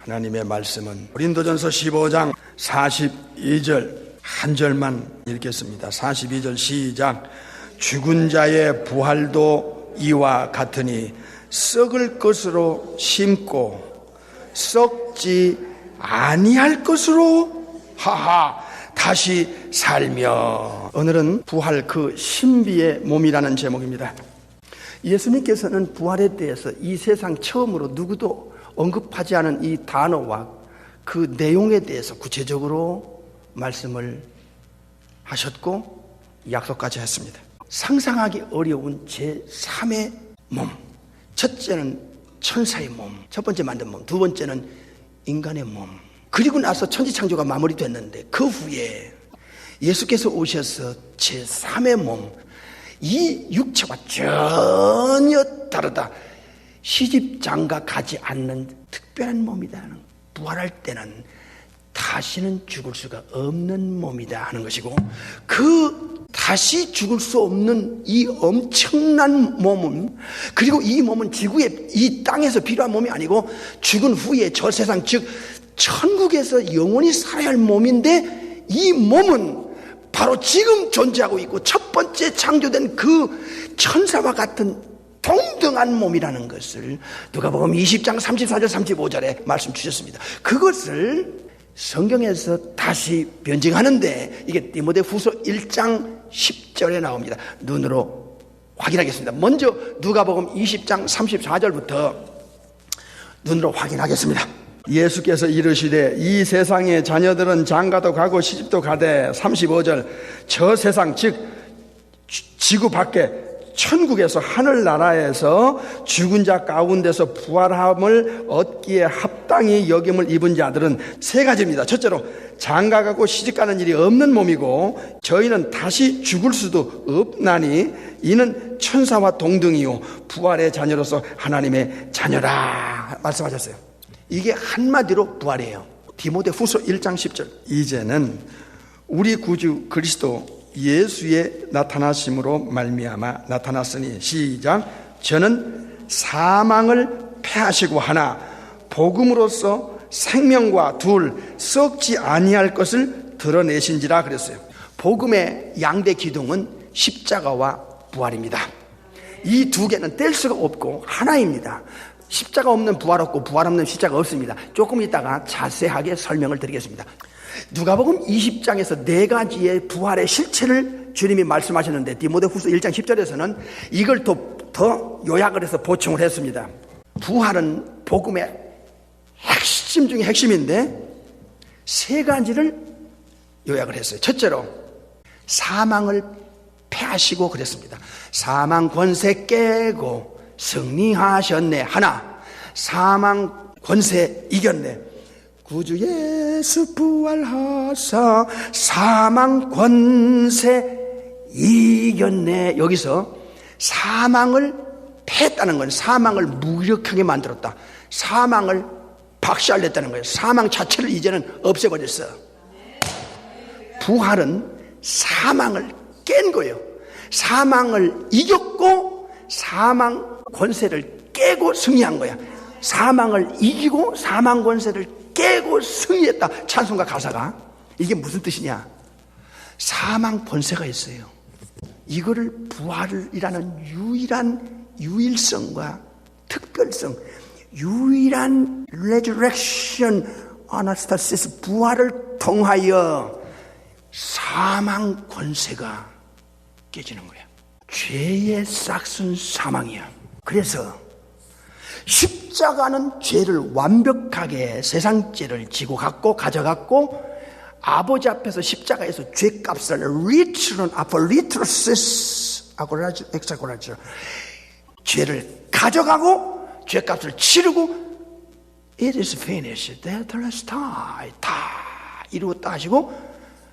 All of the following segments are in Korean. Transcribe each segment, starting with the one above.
하나님의 말씀은 고린도전서 15장 42절 한 절만 읽겠습니다. 42절 시작. 죽은 자의 부활도 이와 같으니 썩을 것으로 심고 썩지 아니할 것으로 다시 살며. 오늘은 부활 그 신비의 몸이라는 제목입니다. 예수님께서는 부활에 대해서 이 세상 처음으로 누구도 언급하지 않은 이 단어와 그 내용에 대해서 구체적으로 말씀을 하셨고 약속까지 했습니다. 상상하기 어려운 제3의 몸. 첫째는 천사의 몸, 첫 번째 만든 몸. 두 번째는 인간의 몸. 그리고 나서 천지창조가 마무리됐는데 그 후에 예수께서 오셔서 제3의 몸, 이 육체와 전혀 다르다, 시집장가 가지 않는 특별한 몸이다. 부활할 때는 다시는 죽을 수가 없는 몸이다 하는 것이고, 그 다시 죽을 수 없는 이 엄청난 몸은, 그리고 이 몸은 지구에, 이 땅에서 필요한 몸이 아니고 죽은 후에 저 세상, 즉 천국에서 영원히 살아야 할 몸인데, 이 몸은 바로 지금 존재하고 있고 첫 번째 창조된 그 천사와 같은 동등한 몸이라는 것을 누가복음 20장 34절 35절에 말씀 주셨습니다. 그것을 성경에서 다시 변증하는데, 이게 디모데후서 1장 10절에 나옵니다. 눈으로 확인하겠습니다. 먼저 누가복음 20장 34절부터 눈으로 확인하겠습니다. 예수께서 이르시되 이 세상의 자녀들은 장가도 가고 시집도 가되, 35절, 저 세상 즉 지구 밖에 천국에서 하늘나라에서 죽은 자 가운데서 부활함을 얻기에 합당히 여김을 입은 자들은 세 가지입니다. 첫째로 장가가고 시집가는 일이 없는 몸이고, 저희는 다시 죽을 수도 없나니 이는 천사와 동등이요 부활의 자녀로서 하나님의 자녀라 말씀하셨어요. 이게 한마디로 부활이에요. 디모데후서 1장 10절. 이제는 우리 구주 그리스도 예수의 나타나심으로 말미암아 나타났으니, 시작. 저는 사망을 패하시고 하나 복음으로써 생명과 둘 썩지 아니할 것을 드러내신지라 그랬어요. 복음의 양대 기둥은 십자가와 부활입니다. 이 두 개는 뗄 수가 없고 하나입니다. 십자가 없는 부활 없고 부활 없는 십자가 없습니다. 조금 있다가 자세하게 설명을 드리겠습니다. 누가복음 20장에서 네 가지의 부활의 실체를 주님이 말씀하셨는데, 디모데후서 1장 10절에서는 이걸 더 요약을 해서 보충을 했습니다. 부활은 복음의 핵심 중에 핵심인데 세 가지를 요약을 했어요. 첫째로 사망을 패하시고 그랬습니다. 사망 권세 깨고 승리하셨네. 하나, 사망 권세 이겼네. 구주 예수 부활하사 사망 권세 이겼네. 여기서 사망을 패했다는 건 사망을 무력하게 만들었다, 사망을 박살냈다는 거예요. 사망 자체를 이제는 없애버렸어. 부활은 사망을 깬 거예요. 사망을 이겼고 사망 권세를 깨고 승리한 거야. 사망을 이기고 사망 권세를 깨고 승리했다. 찬송가 가사가. 이게 무슨 뜻이냐? 사망 권세가 있어요. 이거를 부활이라는 유일한 유일성과 특별성, 유일한 resurrection anastasis, 부활을 통하여 사망 권세가 깨지는 거야. 죄의 싹슨 사망이야. 그래서 십자가는 죄를 완벽하게, 세상 죄를 지고 갔고 가져갔고, 아버지 앞에서 십자가에서 죄값을 return apollitrosis 엑사고라죠, 죄를 가져가고 죄값을 치르고 it is finished, that is die, 다 이루었다 하시고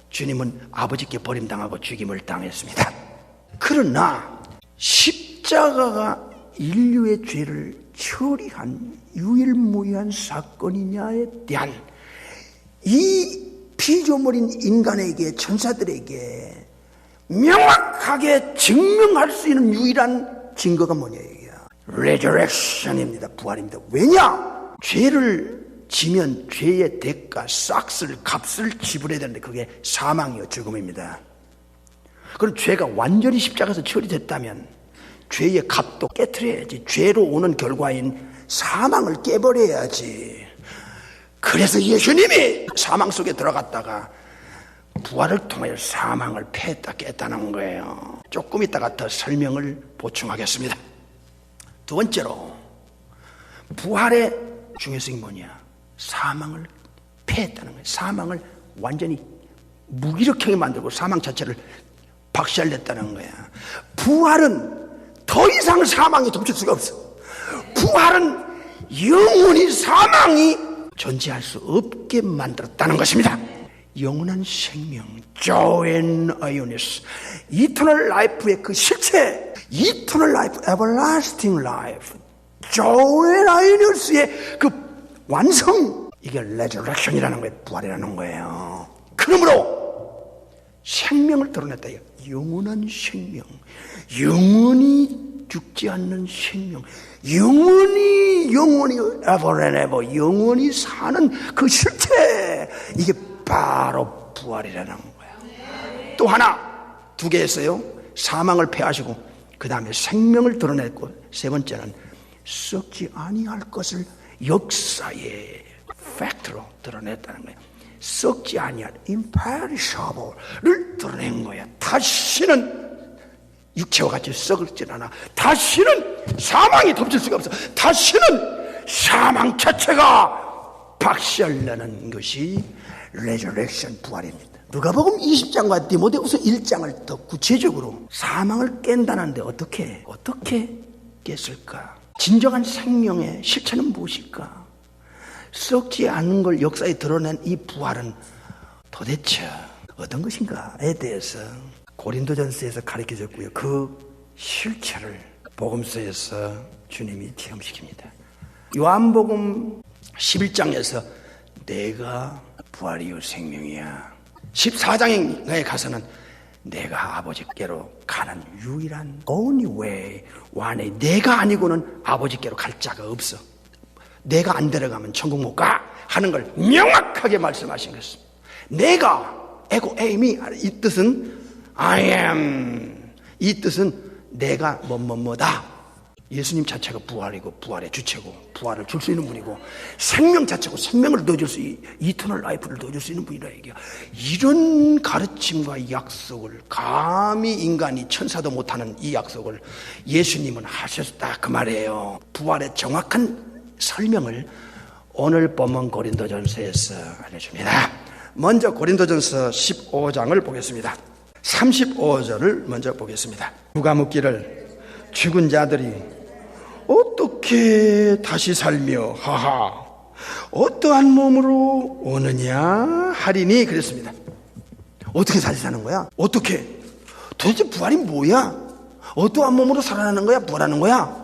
주님은 아버지께 버림당하고 죽임을 당했습니다. 그러나 십자가가 인류의 죄를 처리한 유일무이한 사건이냐에 대한 이 피조물인 인간에게, 천사들에게 명확하게 증명할 수 있는 유일한 증거가 뭐냐, 이게 resurrection입니다. 부활입니다. 왜냐? 죄를 지면 죄의 대가, 값을 지불해야 되는데 그게 사망이요, 죽음입니다. 그럼 죄가 완전히 십자가에서 처리됐다면 죄의 값도 깨트려야지. 죄로 오는 결과인 사망을 깨버려야지. 그래서 예수님이 사망 속에 들어갔다가 부활을 통하여 사망을 패했다 깼다는 거예요. 조금 이따가 더 설명을 보충하겠습니다. 두 번째로 부활의 중요성이 뭐냐? 사망을 패했다는 거예요. 사망을 완전히 무기력하게 만들고 사망 자체를 박살냈다는 거야. 부활은 더 이상 사망이 덮칠 수가 없어. 부활은 영원히 사망이 존재할 수 없게 만들었다는 것입니다. 영원한 생명, joy and aeonis, eternal life의 그 실체, eternal life, everlasting life, joy and aeonis의 그 완성, 이게 resurrection이라는 거예요. 부활이라는 거예요. 그러므로 생명을 드러냈다. 영원한 생명, 영원히 죽지 않는 생명, 영원히 ever and ever 영원히 사는 그 실체, 이게 바로 부활이라는 거야. 또 하나, 두 개 했어요. 사망을 패하시고 그 다음에 생명을 드러냈고, 세 번째는 썩지 아니할 것을 역사의 팩트로 드러냈다는 거예요. 썩지 아니할 imperishable를 드러낸 거야. 다시는 육체와 같이 썩을질 않아. 다시는 사망이 덮칠 수가 없어. 다시는 사망 자체가 박살나는 것이 resurrection, 부활입니다. 누가복음 20장과 디모데후서 1장을 더 구체적으로 사망을 깬다는데 어떻게 깼을까? 진정한 생명의 실체는 무엇일까? 썩지 않는 걸 역사에 드러낸 이 부활은 도대체 어떤 것인가에 대해서 고린도전서에서 가르쳐줬고요. 그 실체를 복음서에서 주님이 체험시킵니다. 요한복음 11장에서 내가 부활이요 생명이야. 14장에 가서는 내가 아버지께로 가는 유일한 only way, one, 내가 아니고는 아버지께로 갈 자가 없어. 내가 안 데려가면 천국 못 가 하는 걸 명확하게 말씀하신 것입니다. 내가 에고 에이미, 이 뜻은 I am, 이 뜻은 내가 뭐다. 예수님 자체가 부활이고 부활의 주체고 부활을 줄 수 있는 분이고 생명 자체고 생명을 넣어줄 수 이터널 라이프를 넣어줄 수 있는 분이라 얘기야. 이런 가르침과 약속을 감히 인간이 천사도 못하는 이 약속을 예수님은 하셨다 그 말이에요. 부활의 정확한 설명을 오늘 본문 고린도전서에서 알려줍니다. 먼저 고린도전서 15장을 보겠습니다. 35절을 먼저 보겠습니다. 누가 묻기를 죽은 자들이 어떻게 다시 살며 하하 어떠한 몸으로 오느냐 하리니 그랬습니다. 어떻게 다시 사는 거야? 어떻게? 도대체 부활이 뭐야? 어떠한 몸으로 살아나는 거야? 부활하는 거야?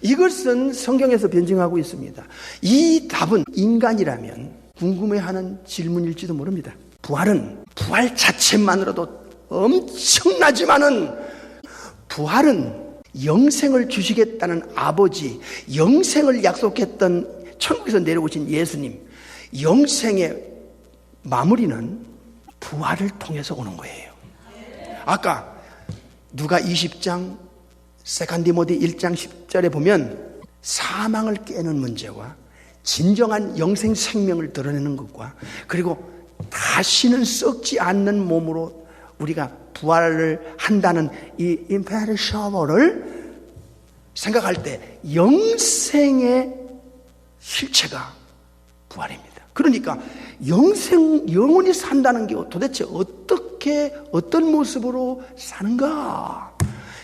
이것은 성경에서 변증하고 있습니다. 이 답은 인간이라면 궁금해하는 질문일지도 모릅니다. 부활은 부활 자체만으로도 엄청나지만은 부활은 영생을 주시겠다는 아버지, 영생을 약속했던 천국에서 내려오신 예수님, 영생의 마무리는 부활을 통해서 오는 거예요. 아까 누가 20장 세컨 디모데 1장 10절에 보면 사망을 깨는 문제와 진정한 영생 생명을 드러내는 것과 그리고 다시는 썩지 않는 몸으로 우리가 부활을 한다는 이 imperishable를 생각할 때 영생의 실체가 부활입니다. 그러니까 영원히 산다는 게 도대체 어떤 모습으로 사는가?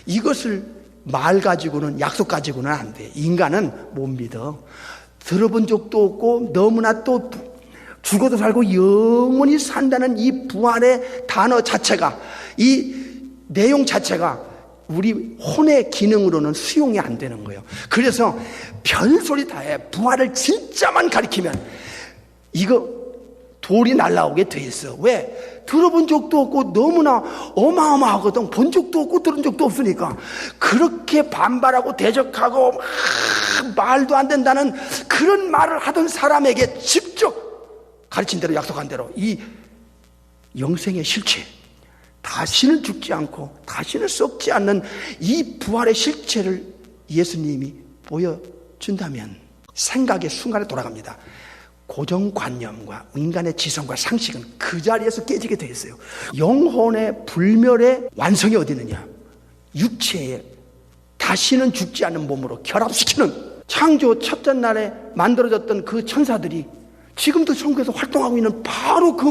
이것을 말 가지고는 약속 가지고는 안 돼. 인간은 못 믿어. 들어본 적도 없고 너무나 또 죽어도 살고 영원히 산다는 이 부활의 단어 자체가 이 내용 자체가 우리 혼의 기능으로는 수용이 안 되는 거예요. 그래서 별소리 다 해. 부활을 진짜만 가리키면 이거 돌이 날라오게 돼 있어. 왜? 들어본 적도 없고 너무나 어마어마하거든. 본 적도 없고 들은 적도 없으니까 그렇게 반발하고 대적하고 말도 안 된다는 그런 말을 하던 사람에게 직접 가르친 대로 약속한 대로 이 영생의 실체, 다시는 죽지 않고 다시는 썩지 않는 이 부활의 실체를 예수님이 보여준다면 생각의 순간에 돌아갑니다. 고정관념과 인간의 지성과 상식은 그 자리에서 깨지게 돼 있어요. 영혼의 불멸의 완성이 어디 있느냐? 육체에 다시는 죽지 않는 몸으로 결합시키는, 창조 첫째 날에 만들어졌던 그 천사들이 지금도 천국에서 활동하고 있는 바로 그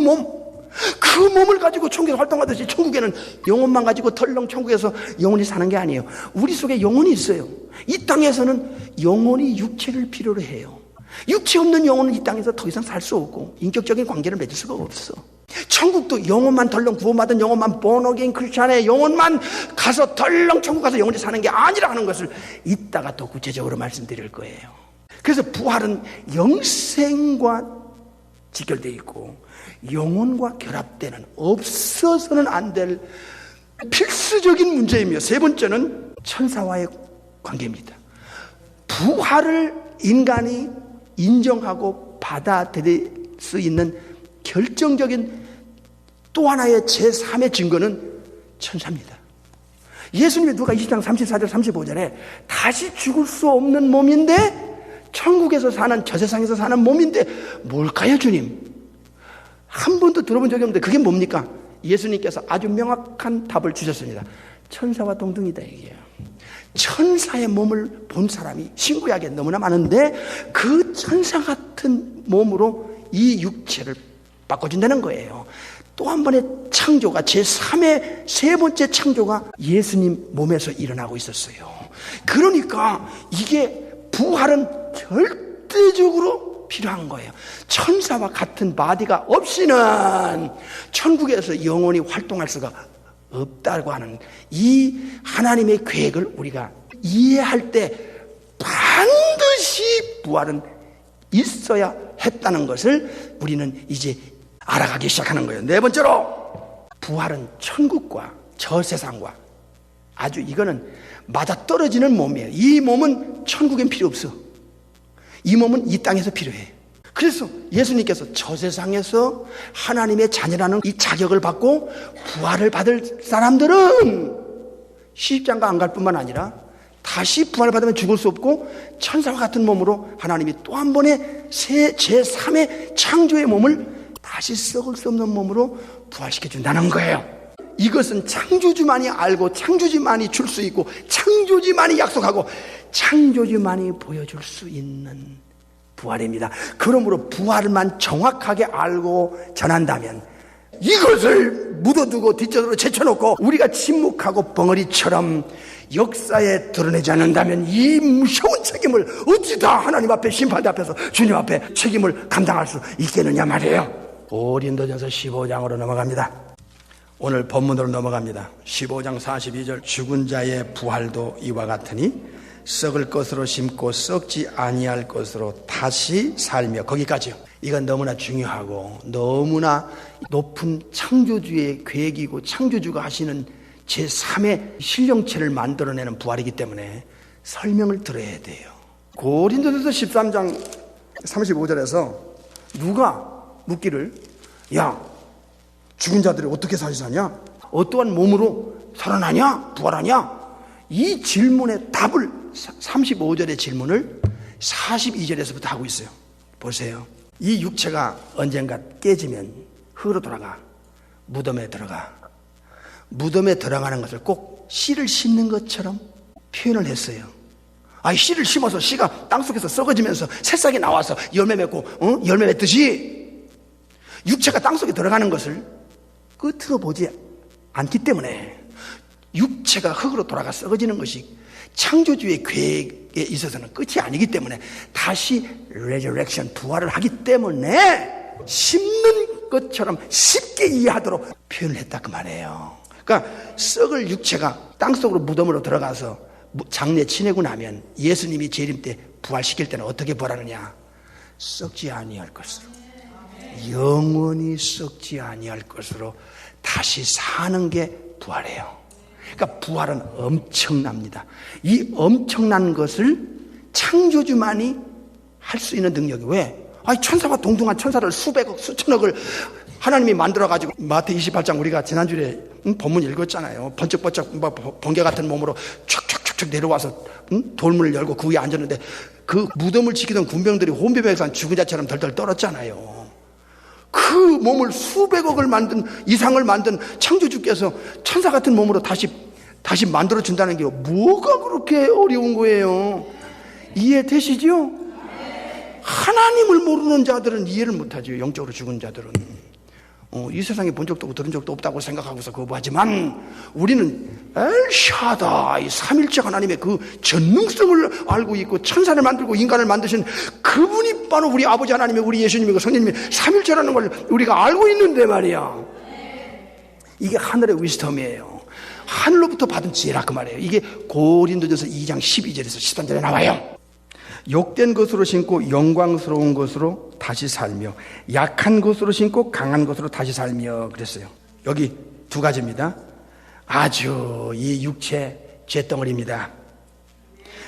몸을 가지고 천국에서 활동하듯이 천국에는 영혼만 가지고 덜렁 천국에서 영혼이 사는 게 아니에요. 우리 속에 영혼이 있어요. 이 땅에서는 영혼이 육체를 필요로 해요. 육체 없는 영혼은 이 땅에서 더 이상 살 수 없고 인격적인 관계를 맺을 수가 없어. 천국도 영혼만 덜렁 구원받은 영혼만 born-again 크리스찬의 영혼만 가서 덜렁 천국 가서 영원히 사는 게 아니라는 것을 이따가 또 구체적으로 말씀드릴 거예요. 그래서 부활은 영생과 직결되어 있고 영혼과 결합되는, 없어서는 안 될 필수적인 문제이며, 세 번째는 천사와의 관계입니다. 부활을 인간이 인정하고 받아들일 수 있는 결정적인 또 하나의 제3의 증거는 천사입니다. 예수님이 누가 20장 34절 35절에 다시 죽을 수 없는 몸인데 천국에서 사는, 저 세상에서 사는 몸인데 뭘까요 주님? 한 번도 들어본 적이 없는데 그게 뭡니까? 예수님께서 아주 명확한 답을 주셨습니다. 천사와 동등이다 이게요. 천사의 몸을 본 사람이 신구약에 너무나 많은데 그 천사 같은 몸으로 이 육체를 바꿔준다는 거예요. 또 한 번의 창조가, 제3의 세 번째 창조가 예수님 몸에서 일어나고 있었어요. 그러니까 이게 부활은 절대적으로 필요한 거예요. 천사와 같은 바디가 없이는 천국에서 영원히 활동할 수가 없다고 하는 이 하나님의 계획을 우리가 이해할 때 반드시 부활은 있어야 했다는 것을 우리는 이제 알아가기 시작하는 거예요. 네 번째로, 부활은 천국과 저 세상과 아주 이거는 맞아떨어지는 몸이에요. 이 몸은 천국엔 필요 없어. 이 몸은 이 땅에서 필요해. 그래서 예수님께서 저 세상에서 하나님의 자녀라는 이 자격을 받고 부활을 받을 사람들은 시집장가 안 갈 뿐만 아니라 다시 부활을 받으면 죽을 수 없고 천사와 같은 몸으로 하나님이 또 한 번의 제3의 창조의 몸을 다시 썩을 수 없는 몸으로 부활시켜준다는 거예요. 이것은 창조주만이 알고 창조주만이 줄 수 있고 창조주만이 약속하고 창조주만이 보여줄 수 있는 부활입니다. 그러므로 부활만 정확하게 알고 전한다면 이것을 묻어두고 뒷전으로 제쳐놓고 우리가 침묵하고 벙어리처럼 역사에 드러내지 않는다면 이 무서운 책임을 어찌 다 하나님 앞에 심판대 앞에서 주님 앞에 책임을 감당할 수 있겠느냐 말이에요. 고린도전서 15장으로 넘어갑니다. 오늘 본문으로 넘어갑니다. 15장 42절, 죽은 자의 부활도 이와 같으니 썩을 것으로 심고 썩지 아니할 것으로 다시 살며, 거기까지요. 이건 너무나 중요하고 너무나 높은 창조주의 계획이고 창조주가 하시는 제3의 실령체를 만들어내는 부활이기 때문에 설명을 들어야 돼요. 고린도전서 13장 35절에서 누가 묻기를, 야, 죽은 자들이 어떻게 다시 사냐? 어떠한 몸으로 살아나냐? 부활하냐? 이 질문의 답을 35절의 질문을 42절에서부터 하고 있어요. 보세요. 이 육체가 언젠가 깨지면 흙으로 돌아가 무덤에 들어가. 무덤에 들어가는 것을 꼭 씨를 심는 것처럼 표현을 했어요. 씨를 심어서 씨가 땅속에서 썩어지면서 새싹이 나와서 열매 맺고 열매 맺듯이 육체가 땅속에 들어가는 것을 끝으로 보지 않기 때문에 육체가 흙으로 돌아가 썩어지는 것이 창조주의 계획에 있어서는 끝이 아니기 때문에 다시 resurrection, 부활을 하기 때문에 심는 것처럼 쉽게 이해하도록 표현을 했다 그 말이에요. 그러니까 썩을 육체가 땅속으로 무덤으로 들어가서 장례 치내고 나면 예수님이 재림 때 부활시킬 때는 어떻게 부활하느냐? 썩지 아니할 것으로. 영원히 썩지 아니할 것으로 다시 사는 게 부활이에요. 그러니까 부활은 엄청납니다. 이 엄청난 것을 창조주만이 할 수 있는 능력이 왜? 천사와 동등한 천사를 수백억 수천억을 하나님이 만들어가지고 마태 28장 우리가 지난주에 본문 읽었잖아요. 번쩍번쩍 번개 같은 몸으로 촥촥촥촥 내려와서 돌문을 열고 그 위에 앉았는데 그 무덤을 지키던 군병들이 혼비백산 죽은 자처럼 덜덜 떨었잖아요. 그 몸을 수백억을 만든 이상을 만든 창조주께서 천사 같은 몸으로 다시 만들어준다는 게 뭐가 그렇게 어려운 거예요? 이해되시죠? 하나님을 모르는 자들은 이해를 못하죠. 영적으로 죽은 자들은 이 세상에 본 적도 없고 들은 적도 없다고 생각하고서 거부하지만 우리는 엘샤다이 삼일째 하나님의 그 전능성을 알고 있고 천사를 만들고 인간을 만드신 그분이 바로 우리 아버지 하나님의 우리 예수님이고 성령님이 삼일째라는 걸 우리가 알고 있는데 말이야. 이게 하늘의 위스텀이에요. 하늘로부터 받은 지혜라 그 말이에요. 이게 고린도전서 2장 12절에서 13절에 나와요. 욕된 것으로 신고 영광스러운 것으로 다시 살며 약한 것으로 신고 강한 것으로 다시 살며 그랬어요. 여기 두 가지입니다. 아주 이 육체 죄덩어리입니다.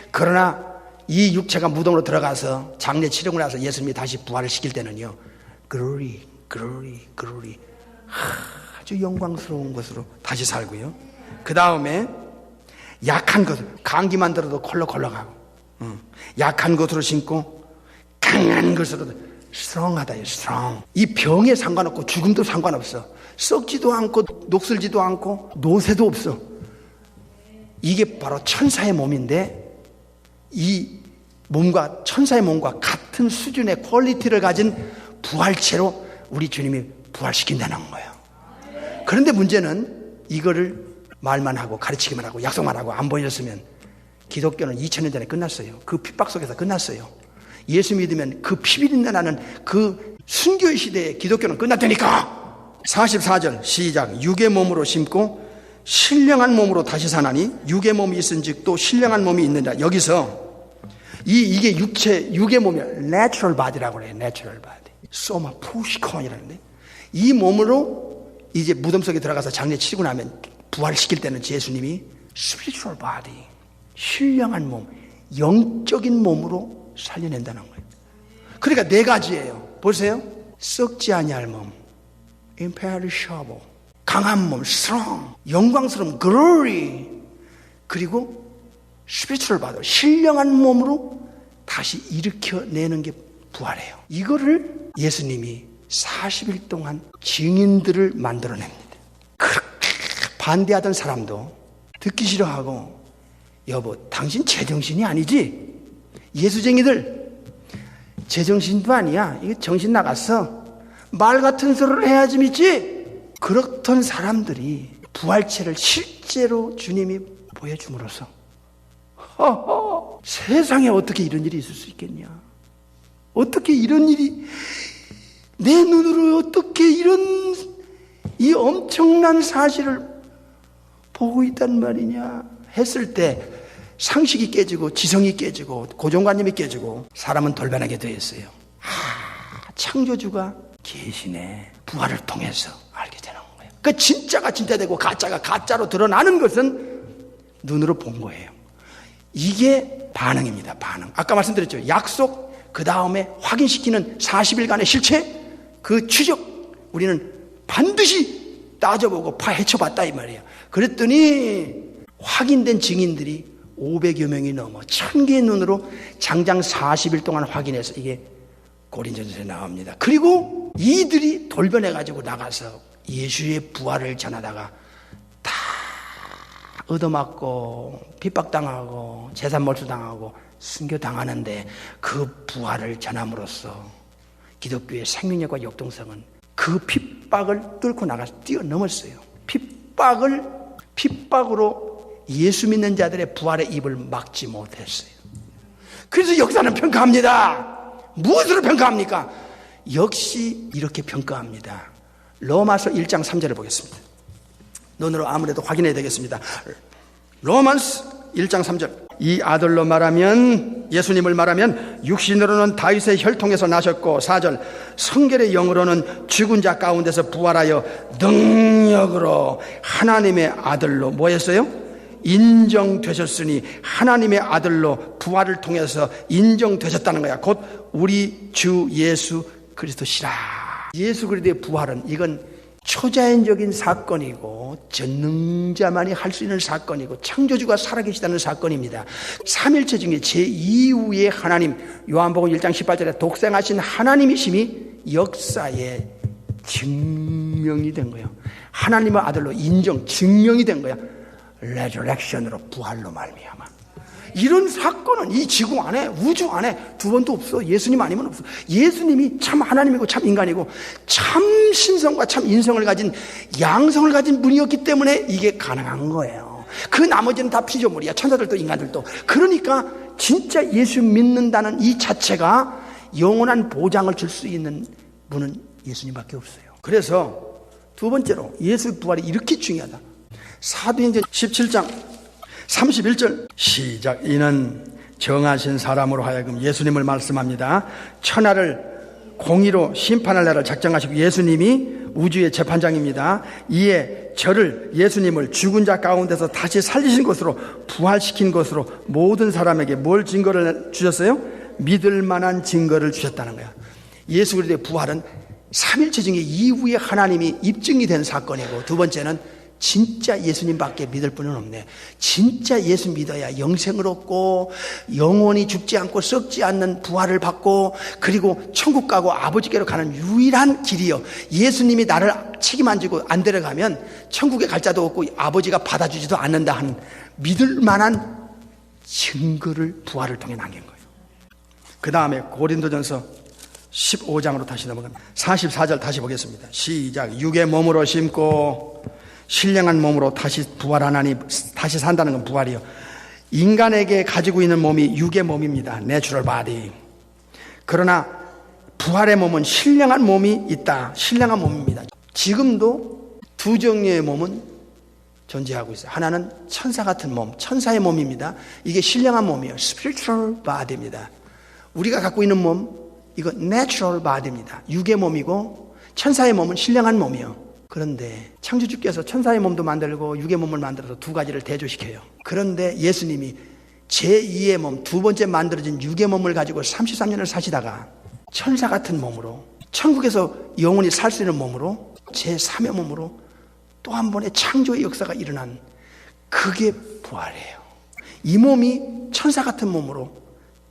그러나 이 육체가 무덤으로 들어가서 장례 치르고 나서 예수님이 다시 부활을 시킬 때는요, glory 아주 영광스러운 것으로 다시 살고요. 그 다음에 약한 것, 감기만 들어도 콜록콜록하고 약한 것으로 신고 강한 것으로 strong하다요. strong. 이 병에 상관없고 죽음도 상관없어. 썩지도 않고 녹슬지도 않고 노쇠도 없어. 이게 바로 천사의 몸인데 이 몸과 천사의 몸과 같은 수준의 퀄리티를 가진 부활체로 우리 주님이 부활시킨다는 거예요. 그런데 문제는 이거를 말만 하고 가르치기만 하고 약속만 하고 안 보여줬으면 기독교는 2000년 전에 끝났어요. 그 핍박 속에서 끝났어요. 예수 믿으면 그 피비린내 나는 그 순교의 시대에 기독교는 끝났다니까. 44절 시작. 육의 몸으로 심고 신령한 몸으로 다시 사나니 육의 몸이 있은즉 또 신령한 몸이 있느냐. 여기서 이게 육의 몸이야. natural body라고 그래요. natural body. 소마 푸시콘이라는데 이 몸으로 이제 무덤 속에 들어가서 장례 치고 나면 부활시킬 때는 예수님이 spiritual body, 신령한 몸, 영적인 몸으로 살려낸다는 거예요. 그러니까 네 가지예요. 보세요. 썩지 아니할 몸, imperishable, 강한 몸, strong, 영광스러운 glory, 그리고 spiritual body, 신령한 몸으로 다시 일으켜내는 게 부활이에요. 이거를 예수님이 40일 동안 증인들을 만들어냅니다. 그렇게 반대하던 사람도 듣기 싫어하고, 여보, 당신 제정신이 아니지? 예수쟁이들, 제정신도 아니야. 이게 정신 나갔어. 말 같은 소리를 해야지 믿지? 그렇던 사람들이 부활체를 실제로 주님이 보여줌으로써 세상에 어떻게 이런 일이 있을 수 있겠냐? 어떻게 이런 일이 내 눈으로 어떻게 이런 이 엄청난 사실을 보고 있단 말이냐 했을 때 상식이 깨지고 지성이 깨지고 고정관념이 깨지고 사람은 돌변하게 되어 있어요. 창조주가 계시네. 부활을 통해서 알게 되는 거예요. 그 진짜가 진짜 되고 가짜가 가짜로 드러나는 것은 눈으로 본 거예요. 이게 반응입니다. 반응. 아까 말씀드렸죠. 약속, 그 다음에 확인시키는 40일간의 실체, 그 추적, 우리는 반드시 따져보고 파헤쳐봤다 이 말이에요. 그랬더니 확인된 증인들이 500여 명이 넘어 1000개의 눈으로 장장 40일 동안 확인해서 이게 고린도전서에 나옵니다. 그리고 이들이 돌변해가지고 나가서 예수의 부활을 전하다가 다 얻어맞고 핍박당하고 재산 몰수당하고 순교당하는데 그 부활을 전함으로써 기독교의 생명력과 역동성은 그 핍박을 뚫고 나가서 뛰어넘었어요. 핍박으로 예수 믿는 자들의 부활의 입을 막지 못했어요. 그래서 역사는 평가합니다. 무엇으로 평가합니까? 역시 이렇게 평가합니다. 로마서 1장 3절을 보겠습니다. 눈으로 아무래도 확인해야 되겠습니다. 로마서 1장 3절. 이 아들로 말하면 예수님을 말하면 육신으로는 다윗의 혈통에서 나셨고 4절 성결의 영으로는 죽은 자 가운데서 부활하여 능력으로 하나님의 아들로 뭐 했어요? 인정되셨으니 하나님의 아들로 부활을 통해서 인정되셨다는 거야. 곧 우리 주 예수 그리스도시라. 예수 그리스도의 부활은 이건 초자연적인 사건이고 전능자만이 할 수 있는 사건이고 창조주가 살아계시다는 사건입니다. 삼일체 중에 제2위의 하나님, 요한복음 1장 18절에 독생하신 하나님이심이 역사에 증명이 된 거예요. 하나님의 아들로 증명이 된 거야. 레저렉션으로, 부활로 말미암아. 이런 사건은 이 지구 안에, 우주 안에 두 번도 없어. 예수님 아니면 없어. 예수님이 참 하나님이고 참 인간이고 참 신성과 참 인성을 가진, 양성을 가진 분이었기 때문에 이게 가능한 거예요. 그 나머지는 다 피조물이야. 천사들도 인간들도. 그러니까 진짜 예수 믿는다는 이 자체가 영원한 보장을 줄 수 있는 분은 예수님밖에 없어요. 그래서 두 번째로 예수 부활이 이렇게 중요하다. 사도행전 17장 31절 시작. 이는 정하신 사람으로 하여금 예수님을 말씀합니다. 천하를 공의로 심판할 날을 작정하시고 예수님이 우주의 재판장입니다. 이에 저를, 예수님을 죽은 자 가운데서 다시 살리신 것으로, 부활시킨 것으로 모든 사람에게 뭘 증거를 주셨어요? 믿을 만한 증거를 주셨다는 거야. 예수 그리스도의 부활은 삼일체 중에 이후에 하나님이 입증이 된 사건이고, 두 번째는 진짜 예수님밖에 믿을 분은 없네. 진짜 예수 믿어야 영생을 얻고 영원히 죽지 않고 썩지 않는 부활을 받고 그리고 천국 가고 아버지께로 가는 유일한 길이요. 예수님이 나를 책임 안 지고 안 데려가면 천국에 갈 자도 없고 아버지가 받아주지도 않는다 하는 믿을 만한 증거를 부활을 통해 남긴 거예요. 그 다음에 고린도전서 15장으로 다시 넘어갑니다. 44절 다시 보겠습니다. 시작. 육의 몸으로 심고 신령한 몸으로 다시 부활하나니, 다시 산다는 건 부활이요. 인간에게 가지고 있는 몸이 육의 몸입니다. 내추럴 바디. 그러나 부활의 몸은 신령한 몸이 있다. 신령한 몸입니다. 지금도 두 종류의 몸은 존재하고 있어요. 하나는 천사 같은 몸, 천사의 몸입니다. 이게 신령한 몸이에요. spiritual body입니다. 우리가 갖고 있는 몸, 이거 natural body입니다. 육의 몸이고 천사의 몸은 신령한 몸이에요. 그런데 창조주께서 천사의 몸도 만들고 육의 몸을 만들어서 두 가지를 대조시켜요. 그런데 예수님이 제2의 몸, 두 번째 만들어진 육의 몸을 가지고 33년을 사시다가 천사 같은 몸으로, 천국에서 영원히 살 수 있는 몸으로, 제3의 몸으로 또 한 번의 창조의 역사가 일어난, 그게 부활이에요. 이 몸이 천사 같은 몸으로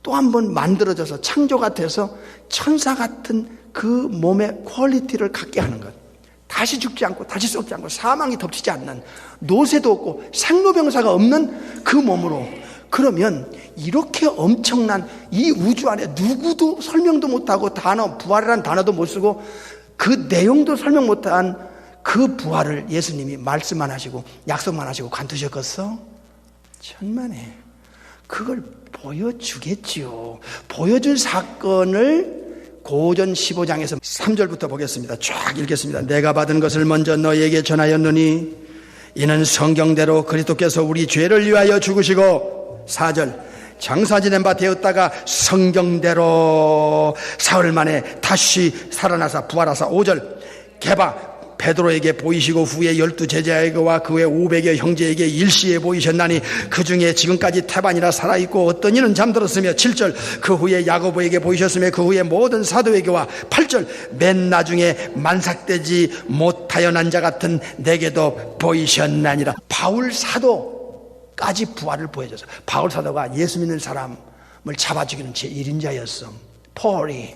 또 한 번 만들어져서 창조가 돼서 천사 같은 그 몸의 퀄리티를 갖게 하는 것. 다시 죽지 않고 다시 썩지 않고 사망이 덮치지 않는, 노쇠도 없고 생로병사가 없는 그 몸으로, 그러면 이렇게 엄청난 이 우주 안에 누구도 설명도 못하고 단어, 부활이라는 단어도 못 쓰고 그 내용도 설명 못한 그 부활을 예수님이 말씀만 하시고 약속만 하시고 관두셨겠어? 천만에. 그걸 보여주겠지요. 보여준 사건을 고전 15장에서 3절부터 보겠습니다. 쫙 읽겠습니다. 내가 받은 것을 먼저 너희에게 전하였느니 이는 성경대로 그리스도께서 우리 죄를 위하여 죽으시고, 4절 장사 지낸 바 되었다가 성경대로 사흘 만에 다시 살아나사 부활하사, 5절 게바 베드로에게 보이시고 후에 12 제자에게와 그 외 500여 형제에게 일시에 보이셨나니 그 중에 지금까지 태반이라 살아있고 어떤 이는 잠들었으며, 7절 그 후에 야고보에게 보이셨으며 그 후에 모든 사도에게와, 8절 맨 나중에 만삭되지 못하여 난 자 같은 내게도 보이셨나니라. 바울 사도까지 부활을 보여줘서, 바울 사도가 예수 믿는 사람을 잡아 죽이는 제1인자였어. 폴이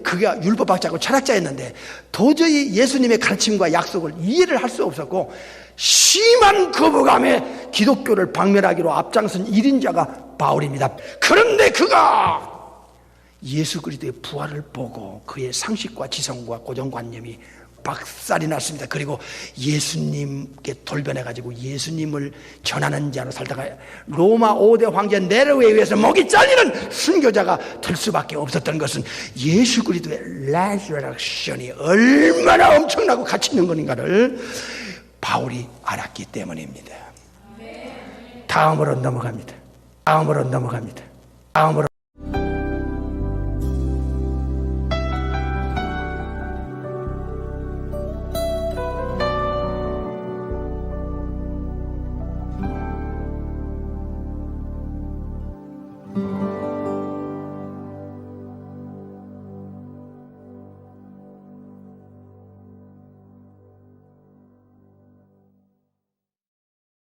그가 율법학자고 철학자였는데 도저히 예수님의 가르침과 약속을 이해를 할 수 없었고 심한 거부감에 기독교를 박멸하기로 앞장선 1인자가 바울입니다. 그런데 그가 예수 그리스도의 부활을 보고 그의 상식과 지성과 고정관념이 박살이 났습니다. 그리고 예수님께 돌변해가지고 예수님을 전하는 자로 살다가 로마 5대 황제 네로에 의해서 목이 잘리는 순교자가 될 수밖에 없었던 것은 예수 그리스도의 레저렉션이 얼마나 엄청나고 가치 있는 것인가를 바울이 알았기 때문입니다. 다음으로 넘어갑니다. 다음으로 넘어갑니다. 다음으로